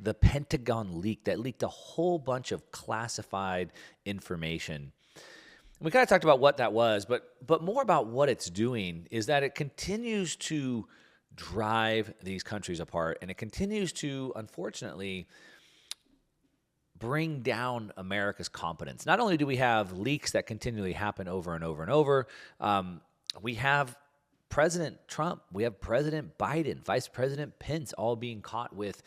the Pentagon leak that leaked a whole bunch of classified information. And we kind of talked about what that was, but more about what it's doing is that it continues to drive these countries apart, and it continues to, unfortunately, bring down America's competence. Not only do we have leaks that continually happen over and over and over, we have President Trump, we have President Biden, Vice President Pence, all being caught with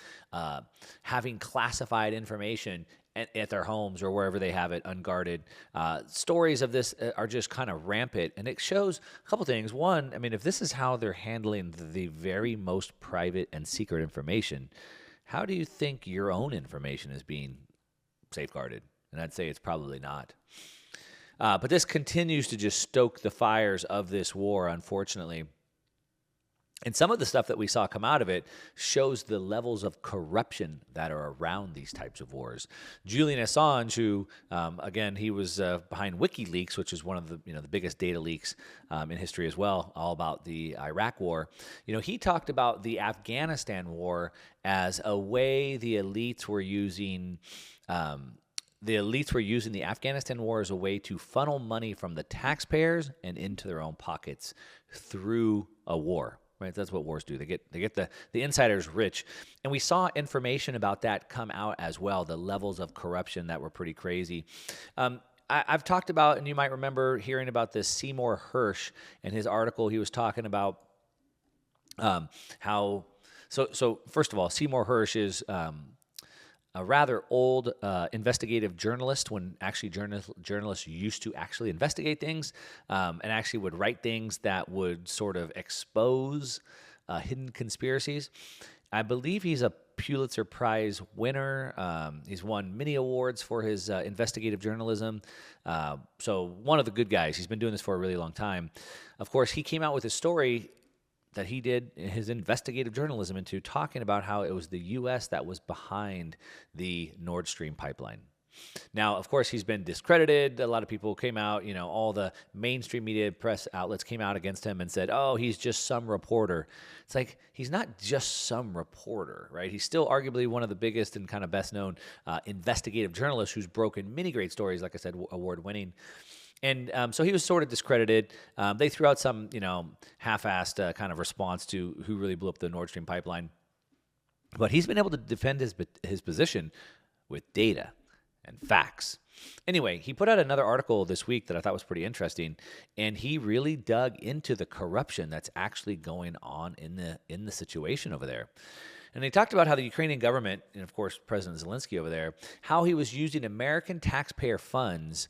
having classified information at their homes or wherever they have it, unguarded. Stories of this are just kind of rampant, and it shows a couple things. One, I mean, if this is how they're handling the very most private and secret information, how do you think your own information is being safeguarded? And I'd say it's probably not. But this continues to just stoke the fires of this war, unfortunately. And some of the stuff that we saw come out of it shows the levels of corruption that are around these types of wars. Julian Assange, who, again, he was behind WikiLeaks, which is one of the biggest data leaks in history as well, all about the Iraq war. He talked about the Afghanistan war as a way the elites were using. The Afghanistan war as a way to funnel money from the taxpayers and into their own pockets through a war. Right, that's what wars do. They get the insiders rich, and we saw information about that come out as well. The levels of corruption that were pretty crazy. I've talked about, and you might remember hearing about this Seymour Hersh in his article. He was talking about how. So first of all, Seymour Hersh is a rather old investigative journalist, when actually journalists used to actually investigate things and actually would write things that would sort of expose hidden conspiracies. I believe he's a Pulitzer Prize winner. He's won many awards for his investigative journalism. So one of the good guys. He's been doing this for a really long time. Of course, he came out with a story that he did his investigative journalism into, talking about how it was the U.S. that was behind the Nord Stream pipeline. Now, of course, he's been discredited. A lot of people came out, all the mainstream media press outlets came out against him and said, oh, he's just some reporter. It's like, he's not just some reporter, right? He's still arguably one of the biggest and kind of best known investigative journalists who's broken many great stories, like I said, award-winning. And so he was sort of discredited. They threw out some, half-assed kind of response to who really blew up the Nord Stream pipeline. But he's been able to defend his position with data and facts. Anyway, he put out another article this week that I thought was pretty interesting, and he really dug into the corruption that's actually going on in the situation over there. And he talked about how the Ukrainian government, and of course President Zelinski over there, how he was using American taxpayer funds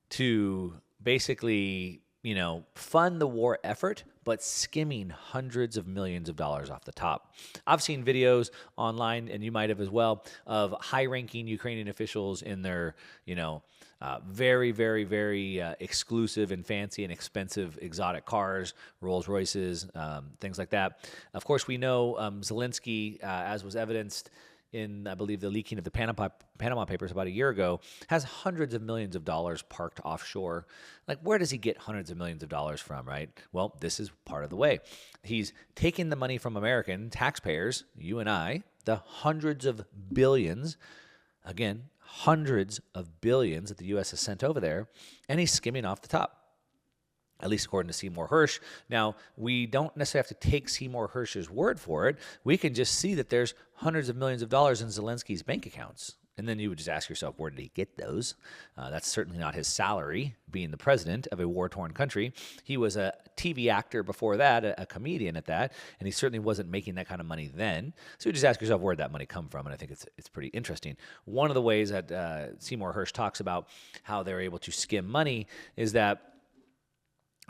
to basically, fund the war effort, but skimming hundreds of millions of dollars off the top. I've seen videos online, and you might have as well, of high-ranking Ukrainian officials in their, very, very, very exclusive and fancy and expensive exotic cars, Rolls Royces, things like that. Of course, we know Zelensky, as was evidenced in, I believe, the leaking of the Panama Papers about a year ago, has hundreds of millions of dollars parked offshore. Like, where does he get hundreds of millions of dollars from, right? Well, this is part of the way. He's taking the money from American taxpayers, you and I, the hundreds of billions, again, hundreds of billions that the U.S. has sent over there, and he's skimming off the top. At least according to Seymour Hersh. Now, we don't necessarily have to take Seymour Hersh's word for it. We can just see that there's hundreds of millions of dollars in Zelensky's bank accounts. And then you would just ask yourself, where did he get those? That's certainly not his salary, being the president of a war-torn country. He was a TV actor before that, a comedian at that, and he certainly wasn't making that kind of money then. So you just ask yourself, where did that money come from? And I think it's pretty interesting. One of the ways that Seymour Hersh talks about how they're able to skim money is that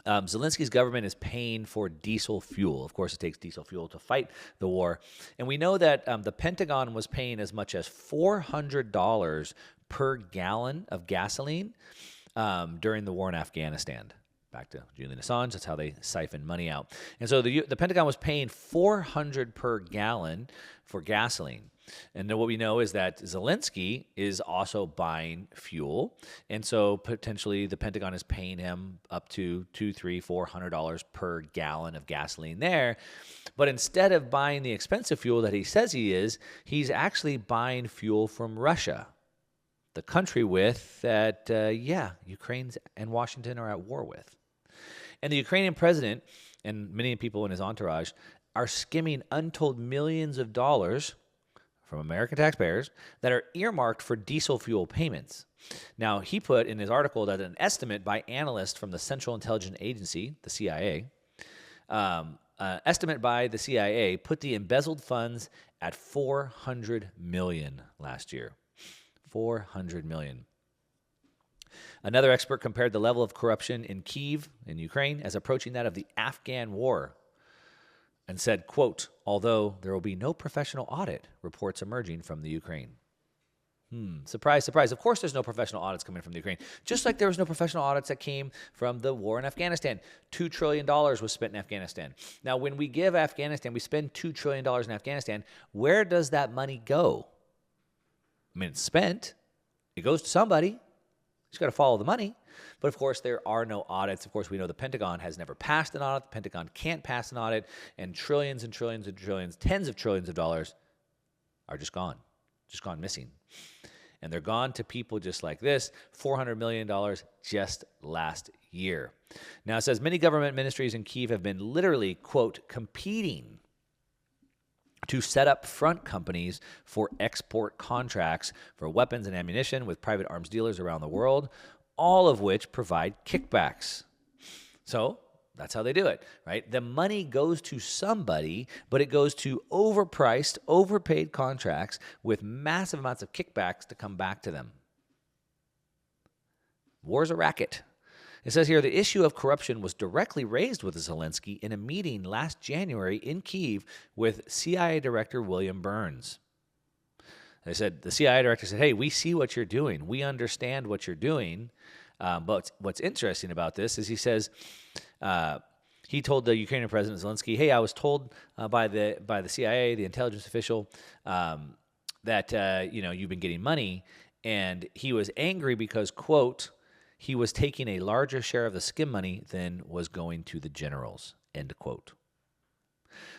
Zelensky's government is paying for diesel fuel. Of course, it takes diesel fuel to fight the war. And we know that the Pentagon was paying as much as $400 per gallon of gasoline during the war in Afghanistan. Back to Julian Assange, that's how they siphon money out. And so the Pentagon was paying $400 per gallon for gasoline. And then what we know is that Zelensky is also buying fuel, and so potentially the Pentagon is paying him up to $200, $300, $400 per gallon of gasoline there. But instead of buying the expensive fuel that he says he is, he's actually buying fuel from Russia, the country Ukraine and Washington are at war with. And the Ukrainian president and many people in his entourage are skimming untold millions of dollars from American taxpayers that are earmarked for diesel fuel payments. Now, he put in his article that an estimate by analysts from the Central Intelligence Agency, the CIA, estimate by the CIA put the embezzled funds at $400 million last year. $400 million. Another expert compared the level of corruption in Kyiv, in Ukraine, as approaching that of the Afghan war and said, quote, although there will be no professional audit, reports emerging from the Ukraine. Surprise, surprise. Of course there's no professional audits coming from the Ukraine. Just like there was no professional audits that came from the war in Afghanistan. $2 trillion was spent in Afghanistan. Now, when we give Afghanistan, we spend $2 trillion in Afghanistan, where does that money go? I mean, it's spent. It goes to somebody. You just got to follow the money. But, of course, there are no audits. Of course, we know the Pentagon has never passed an audit. The Pentagon can't pass an audit. And trillions and trillions and trillions, tens of trillions of dollars are just gone missing. And they're gone to people just like this, $400 million just last year. Now, it says many government ministries in Kyiv have been literally, quote, competing to set up front companies for export contracts for weapons and ammunition with private arms dealers around the world, all of which provide kickbacks. So that's how they do it, right? The money goes to somebody, but it goes to overpriced, overpaid contracts with massive amounts of kickbacks to come back to them. War's a racket. It says here, the issue of corruption was directly raised with Zelensky in a meeting last January in Kyiv with CIA Director William Burns. They said, the CIA director said, hey, we see what you're doing. We understand what you're doing. But what's interesting about this is he says, he told the Ukrainian President Zelinski, hey, I was told by the CIA, the intelligence official, that you've been getting money. And he was angry because, quote, he was taking a larger share of the skim money than was going to the generals, end quote.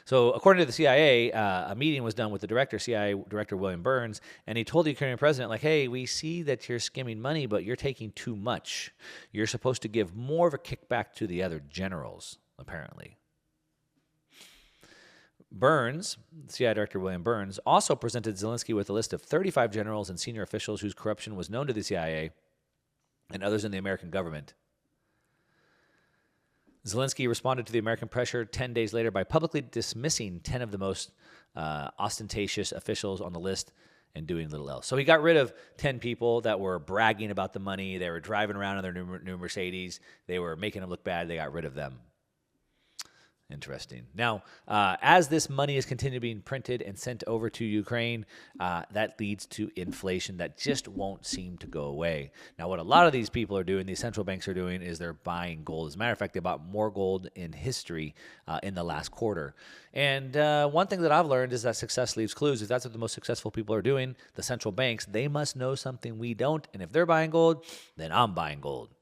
So according to the CIA, a meeting was done with the CIA Director William Burns, and he told the Ukrainian president, like, hey, we see that you're skimming money, but you're taking too much. You're supposed to give more of a kickback to the other generals, apparently. Burns, CIA Director William Burns, also presented Zelensky with a list of 35 generals and senior officials whose corruption was known to the CIA and others in the American government. Zelensky responded to the American pressure 10 days later by publicly dismissing 10 of the most ostentatious officials on the list and doing little else. So he got rid of 10 people that were bragging about the money. They were driving around in their new Mercedes. They were making them look bad. They got rid of them. Interesting. Now, as this money is continuing being printed and sent over to Ukraine, that leads to inflation that just won't seem to go away. Now, what a lot of these people are doing, these central banks are doing, is they're buying gold. As a matter of fact, they bought more gold in history in the last quarter. And one thing that I've learned is that success leaves clues. If that's what the most successful people are doing, the central banks, they must know something we don't. And if they're buying gold, then I'm buying gold.